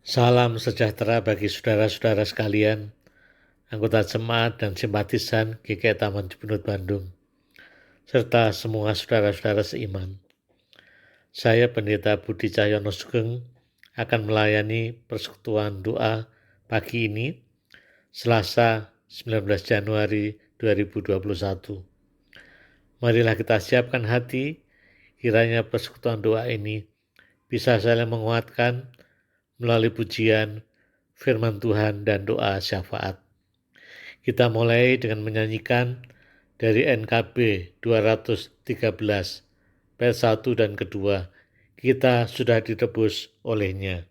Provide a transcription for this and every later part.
Salam sejahtera bagi saudara-saudara sekalian, anggota jemaat dan simpatisan GKI Taman Cibunut Bandung, serta semua saudara-saudara seiman. Saya Pendeta Budi Cahyono Sugeng akan melayani persekutuan doa pagi ini, Selasa 19 Januari 2021. Marilah kita siapkan hati, kiranya persekutuan doa ini bisa saling menguatkan melalui pujian, firman Tuhan, dan doa syafaat. Kita mulai dengan menyanyikan dari NKB 213, bait 1 dan kedua, kita sudah ditebus olehnya.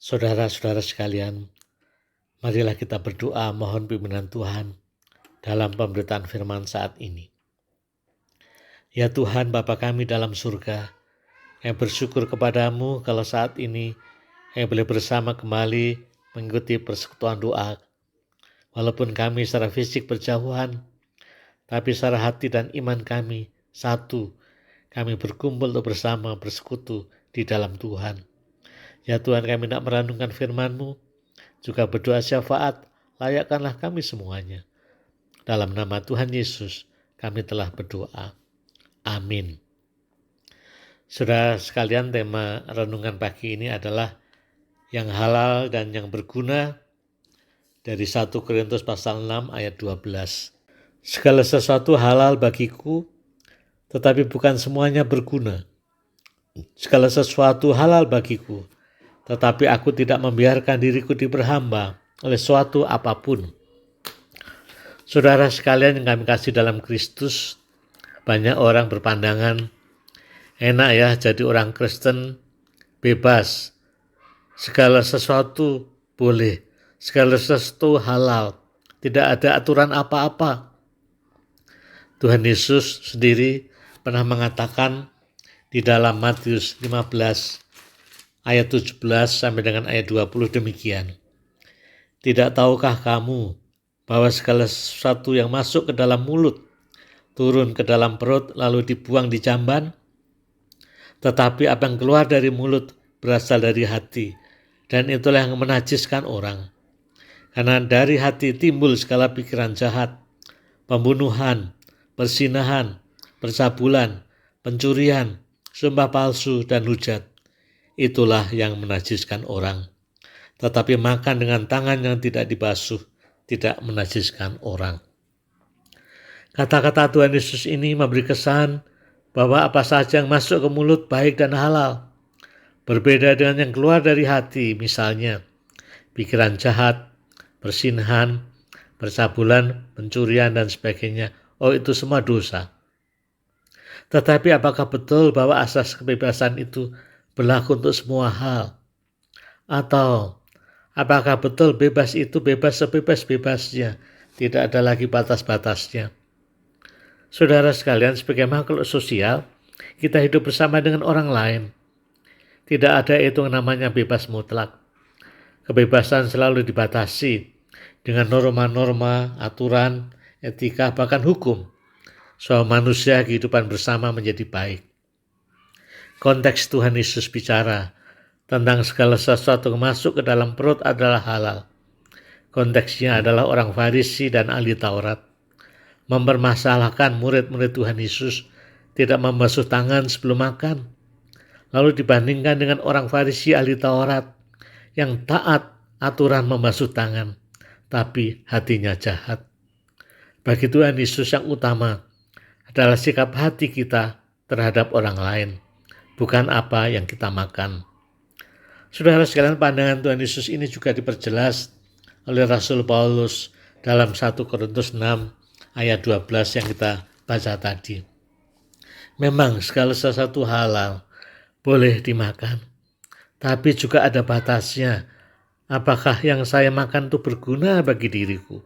Saudara-saudara sekalian, marilah kita berdoa mohon pimpinan Tuhan dalam pemberitaan firman saat ini. Ya Tuhan Bapa kami dalam surga, yang bersyukur kepadamu kalau saat ini yang boleh bersama kembali mengikuti persekutuan doa. Walaupun kami secara fisik berjauhan, tapi secara hati dan iman kami satu. Kami berkumpul untuk bersama bersekutu di dalam Tuhan. Ya Tuhan, kami nak merenungkan firman-Mu, juga berdoa syafaat, layakkanlah kami semuanya. Dalam nama Tuhan Yesus, kami telah berdoa. Amin. Saudara sekalian, tema renungan pagi ini adalah yang halal dan yang berguna dari 1 Korintus pasal 6 ayat 12. Segala sesuatu halal bagiku, tetapi bukan semuanya berguna. Segala sesuatu halal bagiku, tetapi aku tidak membiarkan diriku diperhamba oleh suatu apapun. Saudara sekalian yang kami kasih dalam Kristus, banyak orang berpandangan, enak ya jadi orang Kristen, bebas. Segala sesuatu boleh, segala sesuatu halal, tidak ada aturan apa-apa. Tuhan Yesus sendiri pernah mengatakan di dalam Matius 15 ayat 17 sampai dengan ayat 20 demikian. Tidak tahukah kamu bahwa segala sesuatu yang masuk ke dalam mulut turun ke dalam perut lalu dibuang di jamban? Tetapi apa yang keluar dari mulut berasal dari hati, dan itulah yang menajiskan orang. Karena dari hati timbul segala pikiran jahat, pembunuhan, perzinahan, percabulan, pencurian, sumpah palsu, dan hujat. Itulah yang menajiskan orang. Tetapi makan dengan tangan yang tidak dibasuh tidak menajiskan orang. Kata-kata Tuhan Yesus ini memberi kesan bahwa apa saja yang masuk ke mulut baik dan halal. Berbeda dengan yang keluar dari hati, misalnya pikiran jahat, persinahan, percabulan, pencurian, dan sebagainya. Oh, itu semua dosa. Tetapi apakah betul bahwa asas kebebasan itu berlaku untuk semua hal? Atau apakah betul bebas itu bebas sebebas-bebasnya, tidak ada lagi batas-batasnya? Saudara sekalian, sebagai makhluk sosial, kita hidup bersama dengan orang lain. Tidak ada itu yang namanya bebas mutlak. Kebebasan selalu dibatasi dengan norma-norma, aturan, etika, bahkan hukum. Soal manusia kehidupan bersama menjadi baik. Konteks Tuhan Yesus bicara tentang segala sesuatu yang masuk ke dalam perut adalah halal. Konteksnya adalah orang Farisi dan ahli Taurat mempermasalahkan murid-murid Tuhan Yesus tidak membasuh tangan sebelum makan. Lalu dibandingkan dengan orang Farisi ahli Taurat yang taat aturan membasuh tangan, tapi hatinya jahat. Bagi Tuhan Yesus yang utama adalah sikap hati kita terhadap orang lain, bukan apa yang kita makan. Saudara sekalian, pandangan Tuhan Yesus ini juga diperjelas oleh Rasul Paulus dalam 1 Korintus 6 ayat 12 yang kita baca tadi. Memang segala sesuatu halal boleh dimakan, tapi juga ada batasnya. Apakah yang saya makan itu berguna bagi diriku?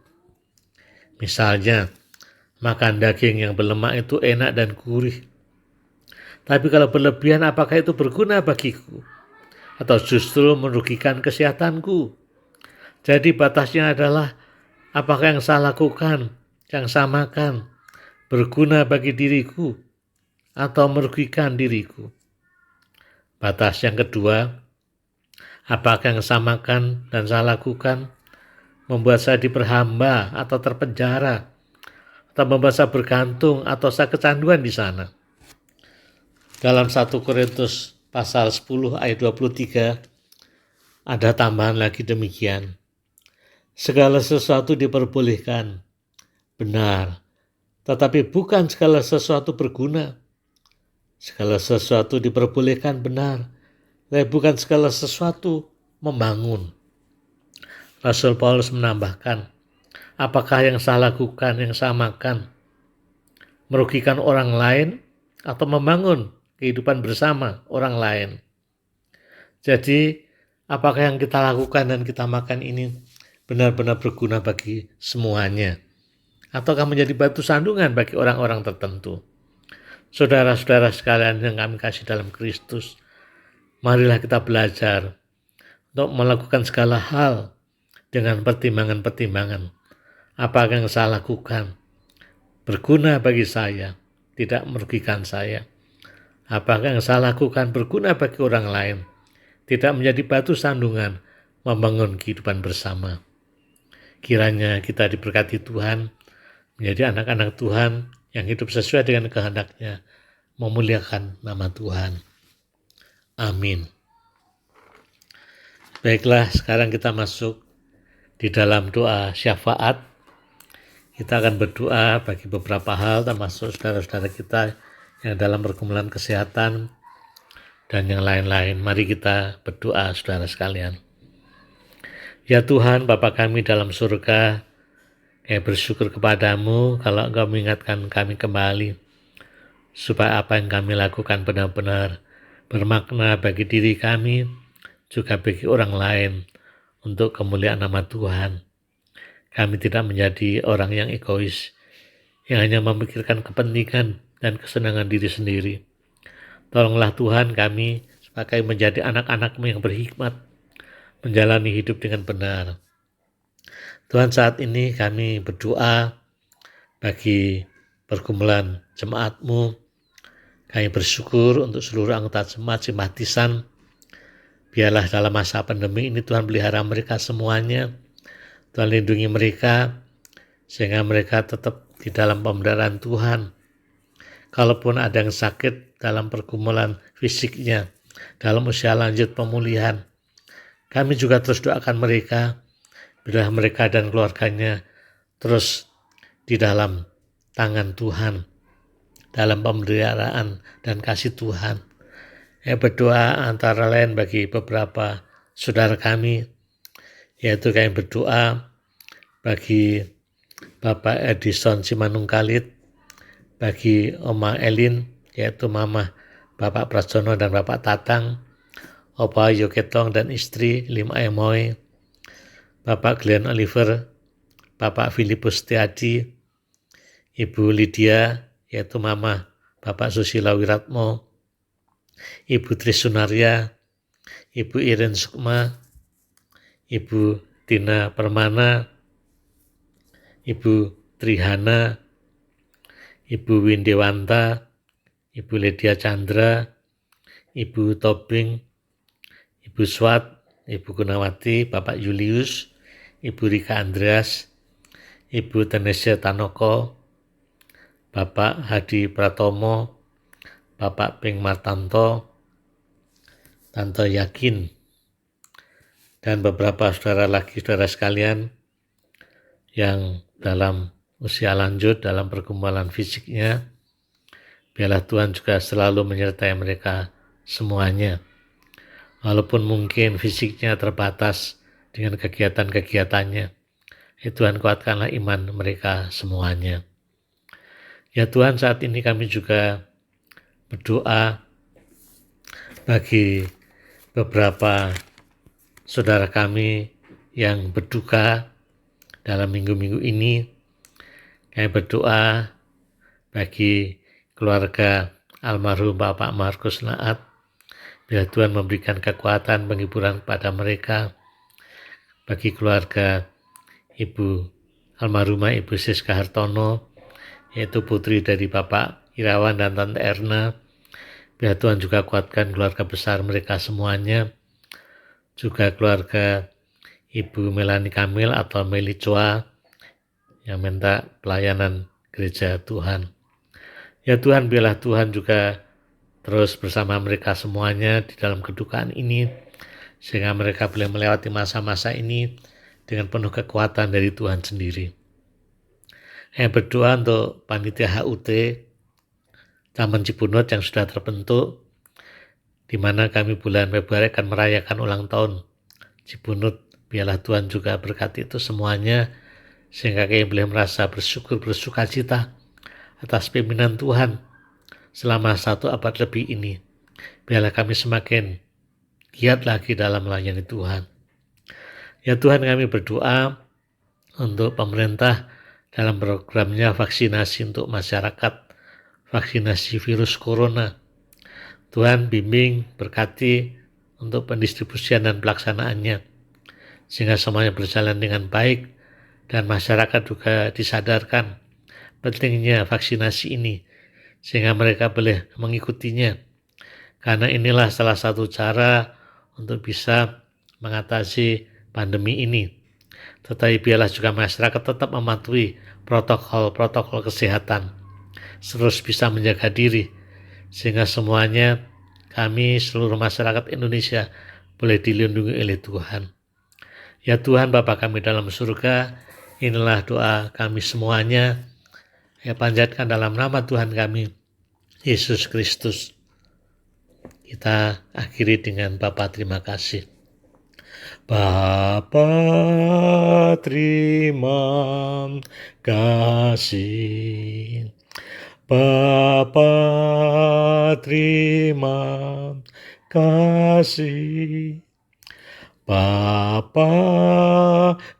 Misalnya, makan daging yang berlemak itu enak dan gurih. Tapi kalau berlebihan, apakah itu berguna bagiku? Atau justru merugikan kesehatanku? Jadi batasnya adalah apakah yang saya lakukan, yang saya makan, berguna bagi diriku atau merugikan diriku. Batas yang kedua, apakah yang saya makan dan saya lakukan membuat saya diperhamba atau terpenjara, atau membuat saya bergantung atau saya kecanduan di sana. Dalam 1 Korintus pasal 10 ayat 23 ada tambahan lagi demikian. Segala sesuatu diperbolehkan, benar, tetapi bukan segala sesuatu berguna. Segala sesuatu diperbolehkan, benar, tapi bukan segala sesuatu membangun. Rasul Paulus menambahkan, apakah yang saya lakukan, yang saya makan, merugikan orang lain atau membangun kehidupan bersama orang lain? Jadi, apakah yang kita lakukan dan kita makan ini benar-benar berguna bagi semuanya? Ataukah menjadi batu sandungan bagi orang-orang tertentu? Saudara-saudara sekalian yang kami kasih dalam Kristus, marilah kita belajar untuk melakukan segala hal dengan pertimbangan-pertimbangan. Apa yang saya lakukan berguna bagi saya, tidak merugikan saya? Apakah yang saya lakukan berguna bagi orang lain, tidak menjadi batu sandungan membangun kehidupan bersama? Kiranya kita diberkati Tuhan, menjadi anak-anak Tuhan yang hidup sesuai dengan kehendak-Nya, memuliakan nama Tuhan. Amin. Baiklah, sekarang kita masuk di dalam doa syafaat. Kita akan berdoa bagi beberapa hal, termasuk saudara-saudara kita yang dalam pergumulan kesehatan dan yang lain-lain. Mari kita berdoa, saudara sekalian. Ya Tuhan, Bapa kami dalam surga, kami bersyukur kepadamu kalau Engkau mengingatkan kami kembali, supaya apa yang kami lakukan benar-benar bermakna bagi diri kami, juga bagi orang lain, untuk kemuliaan nama Tuhan. Kami tidak menjadi orang yang egois, yang hanya memikirkan kepentingan dan kesenangan diri sendiri. Tolonglah Tuhan kami sebagai menjadi anak-anak-Mu yang berhikmat, menjalani hidup dengan benar. Tuhan, saat ini kami berdoa bagi pergumulan jemaat-Mu. Kami bersyukur untuk seluruh anggota jemaat simpatisan. Biarlah dalam masa pandemi ini Tuhan pelihara mereka semuanya. Tuhan lindungi mereka sehingga mereka tetap di dalam pemeliharaan Tuhan. Kalaupun ada yang sakit dalam pergumulan fisiknya, dalam usia lanjut pemulihan, kami juga terus doakan mereka, biarlah mereka dan keluarganya terus di dalam tangan Tuhan. dalam pemeliharaan dan kasih Tuhan. Berdoa antara lain bagi beberapa saudara kami, yaitu kami berdoa bagi Bapak Edison Simanungkalit, bagi Oma Elin, yaitu Mama Bapak Prasono dan Bapak Tatang, Opa Yoketong dan istri Lim Aemoy, Bapak Glenn Oliver, Bapak Filipus Setiadi, Ibu Lydia, yaitu Mama Bapak Susila Wiratmo, Ibu Trisunaria, Ibu Iren Sukma, Ibu Tina Permana, Ibu Trihana, Ibu Windewanta, Ibu Lydia Chandra, Ibu Tobing, Ibu Swat, Ibu Gunawati, Bapak Julius, Ibu Rika Andreas, Ibu Tenesia Tanoko, Bapak Hadi Pratomo, Bapak Peng Martanto, Tante Yakin, dan beberapa saudara lagi, saudara sekalian yang dalam usia lanjut dalam pergumulan fisiknya. Biarlah Tuhan juga selalu menyertai mereka semuanya. Walaupun mungkin fisiknya terbatas dengan kegiatan-kegiatannya, Tuhan kuatkanlah iman mereka semuanya. Ya Tuhan, saat ini kami juga berdoa bagi beberapa saudara kami yang berduka dalam minggu-minggu ini. Kami berdoa bagi keluarga almarhum Bapak Markus Naat. Biar Tuhan memberikan kekuatan penghiburan kepada mereka. Bagi keluarga Ibu almarhumah Ibu Siska Hartono, yaitu putri dari Bapak Irawan dan Tante Erna. Biar Tuhan juga kuatkan keluarga besar mereka semuanya. Juga keluarga Ibu Melani Kamil atau Meli Chua yang minta pelayanan gereja Tuhan. Ya Tuhan, biarlah Tuhan juga terus bersama mereka semuanya di dalam kedukaan ini, sehingga mereka boleh melewati masa-masa ini dengan penuh kekuatan dari Tuhan sendiri. Saya berdoa untuk panitia HUT Taman Cipunut yang sudah terbentuk, di mana kami bulan Februari akan merayakan ulang tahun Cipunut. Biarlah Tuhan juga berkati itu semuanya, sehingga kami boleh merasa bersyukur, bersuka cita atas pimpinan Tuhan selama 1 abad lebih ini. Biarlah kami semakin giat lagi dalam melayani Tuhan. Ya Tuhan, kami berdoa untuk pemerintah dalam programnya vaksinasi untuk masyarakat, vaksinasi virus corona. Tuhan bimbing, berkati untuk pendistribusian dan pelaksanaannya, sehingga semuanya berjalan dengan baik dan masyarakat juga disadarkan pentingnya vaksinasi ini, sehingga mereka boleh mengikutinya. Karena inilah salah satu cara untuk bisa mengatasi pandemi ini. Tetapi biarlah juga masyarakat tetap mematuhi protokol-protokol kesehatan, terus bisa menjaga diri, sehingga semuanya kami seluruh masyarakat Indonesia boleh dilindungi oleh Tuhan. Ya Tuhan, Bapa kami dalam surga, inilah doa kami semuanya. Ya panjatkan dalam nama Tuhan kami, Yesus Kristus. Kita akhiri dengan Bapa terima kasih. Bapa terima kasih. Bapa terima kasih. Bapa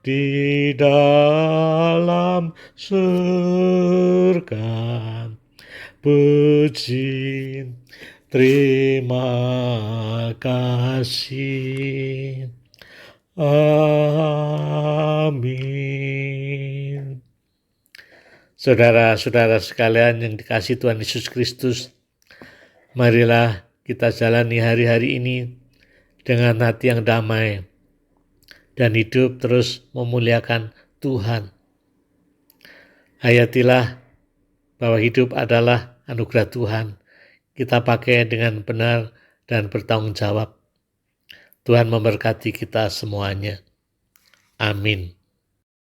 di dalam surga, puji terima kasih. Amin. Saudara-saudara sekalian yang dikasihi Tuhan Yesus Kristus, marilah kita jalani hari-hari ini dengan hati yang damai dan hidup terus memuliakan Tuhan. Hayatilah bahwa hidup adalah anugerah Tuhan. Kita pakai dengan benar dan bertanggung jawab. Tuhan memberkati kita semuanya. Amin.